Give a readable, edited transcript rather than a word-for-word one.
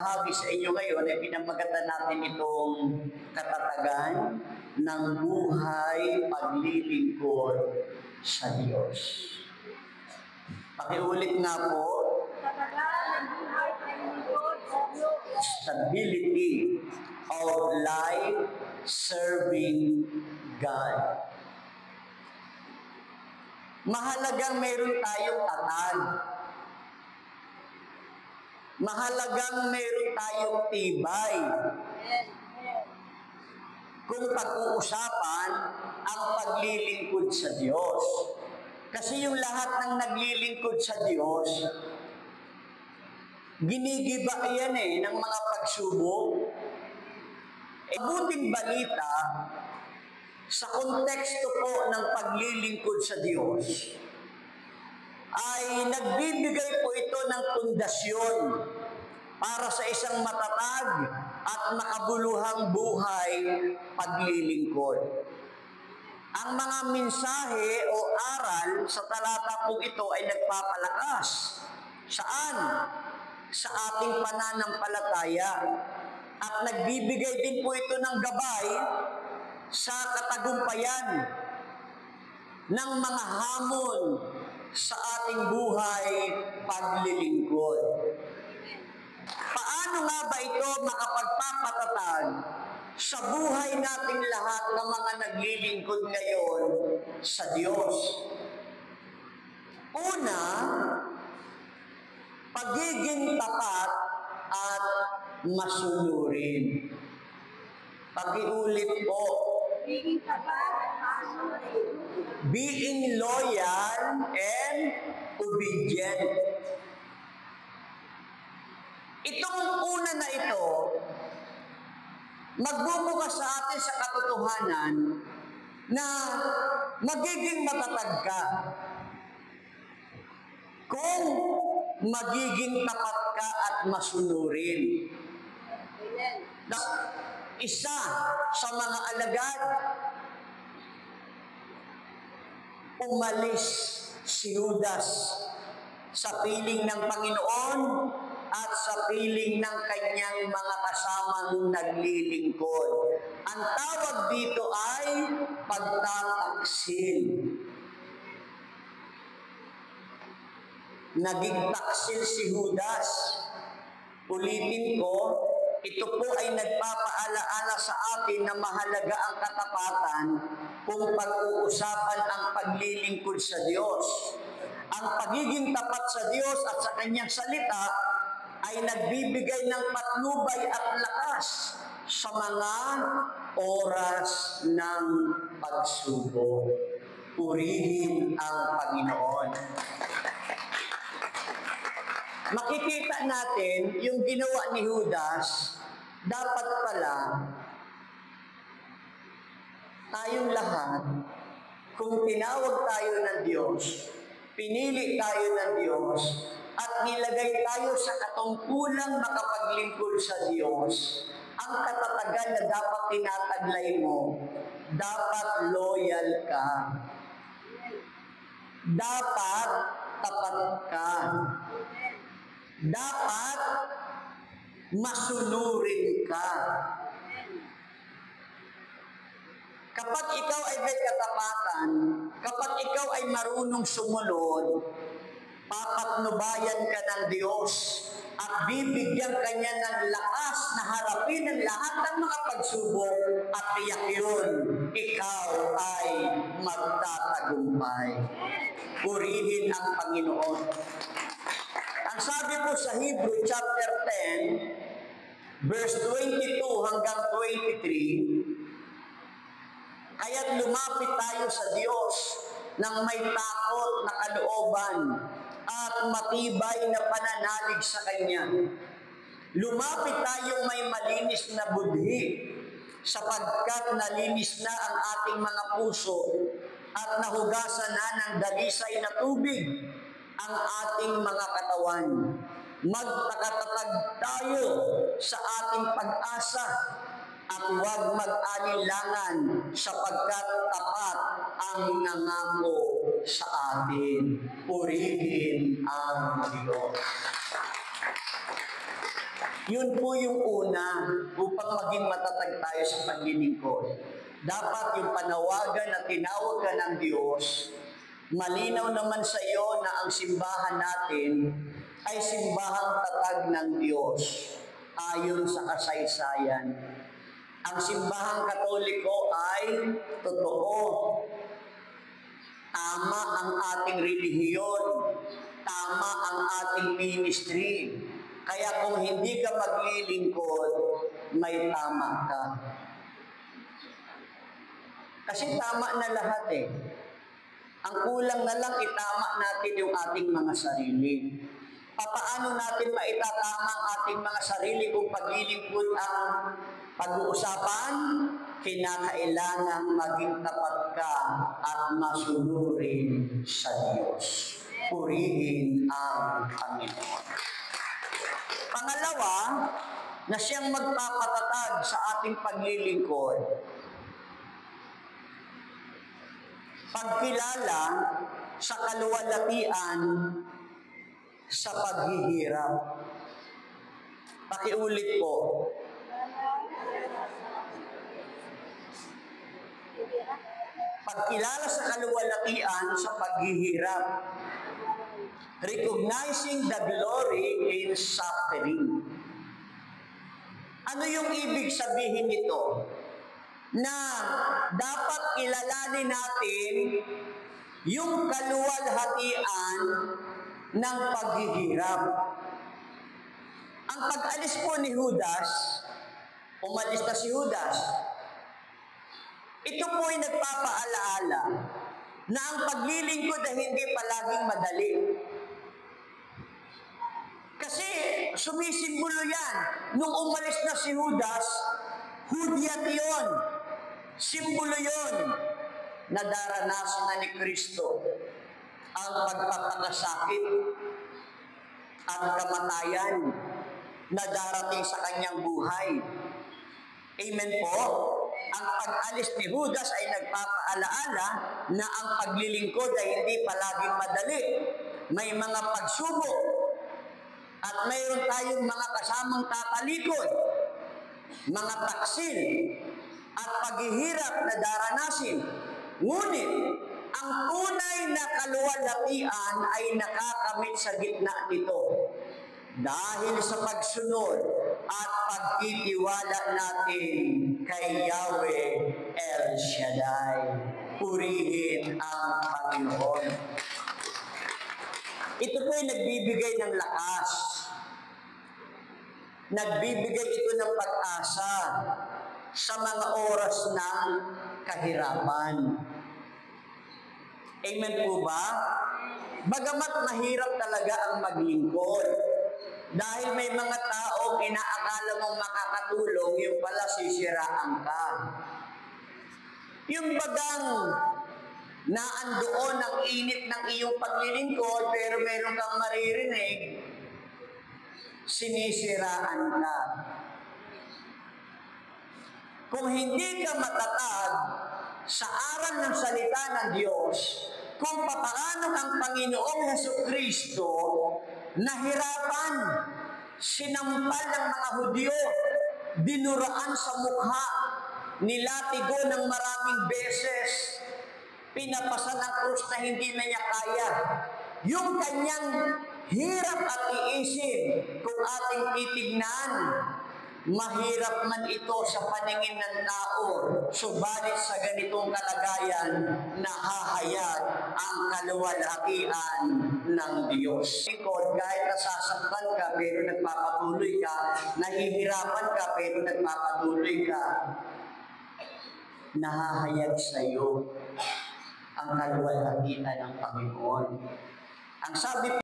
Bahagi sa inyo ngayon ay pinamagatan natin itong katatagan ng buhay paglilingkod sa Diyos. Pakiulit nga po, Katatagan ng buhay paglilingkod sa Diyos. stability of life serving God. Mahalagang meron tayong tatag. Mahalagang meron tayong tibay. Kung pag-uusapan ang paglilingkod sa Diyos. Kasi yung lahat ng naglilingkod sa Diyos, ginigiba yan ng mga pagsubok. Mabuting balita, sa konteksto po ng paglilingkod sa Diyos, ay nagbibigay po ito ng pundasyon para sa isang matatag at makabuluhang buhay paglilingkod. Ang mga mensahe o aral sa talata po ito ay nagpapalakas. Saan? Sa ating pananampalataya. At nagbibigay din po ito ng gabay sa katagumpayan ng mga hamon sa ating buhay paglilingkod. Paano nga ba ito makapagpapatatag sa buhay nating lahat ng mga naglilingkod ngayon sa Diyos? Una, pagiging tapat at masunurin. Pakiulit po. Pagiging tapat at masunurin. Being loyal and obedient. Itong una na ito, magbubukas sa atin sa katotohanan na magiging matatag ka kung magiging tapat ka at masunurin. Isa sa mga alagad, umalis si Judas sa piling ng Panginoon at sa piling ng kanyang mga kasamang naglilingkod. Ang tawag dito ay pagtataksil. Naging taksil si Judas. Ulitin ko, ito po ay nagpapaalaala sa atin na mahalaga ang katapatan kung pag-uusapan ang paglilingkod sa Diyos. Ang pagiging tapat sa Diyos at sa Kanyang salita ay nagbibigay ng patnubay at lakas sa mga oras ng pagsubok. Purihin ang Panginoon. Makikita natin yung ginawa ni Judas, dapat pala tayong lahat, kung tinawag tayo ng Diyos, pinili tayo ng Diyos, at nilagay tayo sa katungkulang makapaglingkod sa Diyos, ang katatagan na dapat tinataglay mo, dapat loyal ka. Dapat tapat ka. Dapat masunurin ka. Kapag ikaw ay may katapatan, kapag ikaw ay marunong sumunod, papatnubayan ka ng Diyos at bibigyan ka niya ng lakas na harapin ang lahat ng mga pagsubok at tiyak yun, ikaw ay magtatagumpay. Purihin ang Panginoon. Ang sabi po sa Hebrew chapter 10, verse 22 hanggang 23, kaya't lumapit tayo sa Diyos ng may takot na kalooban at matibay na pananalig sa Kanya. Lumapit tayong may malinis na budhi, sapagkat nalinis na ang ating mga puso at nahugasan na ng dalisay na tubig ang ating mga katawan. Magtakatatag tayo sa ating pag-asa at huwag mag-alinlangan sapagkat tapat ang nangako sa atin. Purihin ang Diyos. Yun po yung una upang maging matatag tayo sa paglilingkod. Dapat yung panawagan na tinawag ka ng Diyos, malinaw naman sa iyo na ang simbahan natin ay simbahang tatag ng Diyos ayon sa kasaysayan. Ang simbahang Katoliko ay totoo. Tama ang ating relihiyon. Tama ang ating ministry. Kaya kung hindi ka maglilingkod, may tama ka. Kasi tama na lahat eh. Ang kulang na lang itama natin yung ating mga sarili. Paano natin maitatama ang ating mga sarili kung paglilingkod ang pag-uusapan? Kinakailangan maging tapat ka at masunurin sa Diyos. Purihin ang Panginoon. Pangalawa, na siyang magpapatatag sa ating paglilingkod, pagkilala sa kaluwalhatian sa paghihirap. Pakiulit po. Pagkilala sa kaluwalhatian sa paghihirap. Recognizing the glory in suffering. Ano yung ibig sabihin nito? Na dapat kilalanin natin yung kaluwalhatian ng paghihirap. Ang pag-alis po ni Judas, umalis na si Judas, ito po ay nagpapaalaala na ang paglilingkod ay hindi palaging madali. Kasi sumisimbolo yan. Nung umalis na si Judas, hudyat yun. Simbolo yun na daranasan na ni Kristo ang pagpapakasakit at kamatayan na darating sa kanyang buhay. Amen po? Ang pag-alis ni Judas ay nagpapaalaala na ang paglilingkod ay hindi palaging madali. May mga pagsubok at mayroon tayong mga kasamang tatalikod, mga taksil at paghihirap na daranasin. Ngunit, ang tunay na kaluwalhatian ay nakakamit sa gitna nito dahil sa pagsunod at pagtitiwala natin kay Yahweh El Shaddai. Purihin ang Panginoon. Ito po ay nagbibigay ng lakas. Nagbibigay ito ng pag-asa sa mga oras ng kahirapan. Amen po ba? Bagamat mahirap talaga ang maglingkod. Dahil may mga taong inaakala mong makakatulong, yung pala sisiraan ka. Yung bagang naandoon ang init ng iyong paglilingkod, pero meron kang maririnig, sinisiraan ka. Kung hindi ka matatag sa aral ng salita ng Diyos, kung papaano ang Panginoong Hesukristo nahirapan, sinampal ng mga Hudyo, dinuraan sa mukha, nilatigo ng maraming beses, pinapasan ang krus na hindi na niya kaya. Yung kanyang hirap at iisip, kung ating titignan, mahirap man ito sa paningin ng tao, subalit sa ganitong kalagayan, nahahayag ang kaluwalhatian ng Diyos. Kahit nasasaktan ka, pero nagpapatuloy ka, nahihirapan ka, pero nagpapatuloy ka, nahahayag sa iyo ang kaluwalhatian ng Panginoon. Ang sabi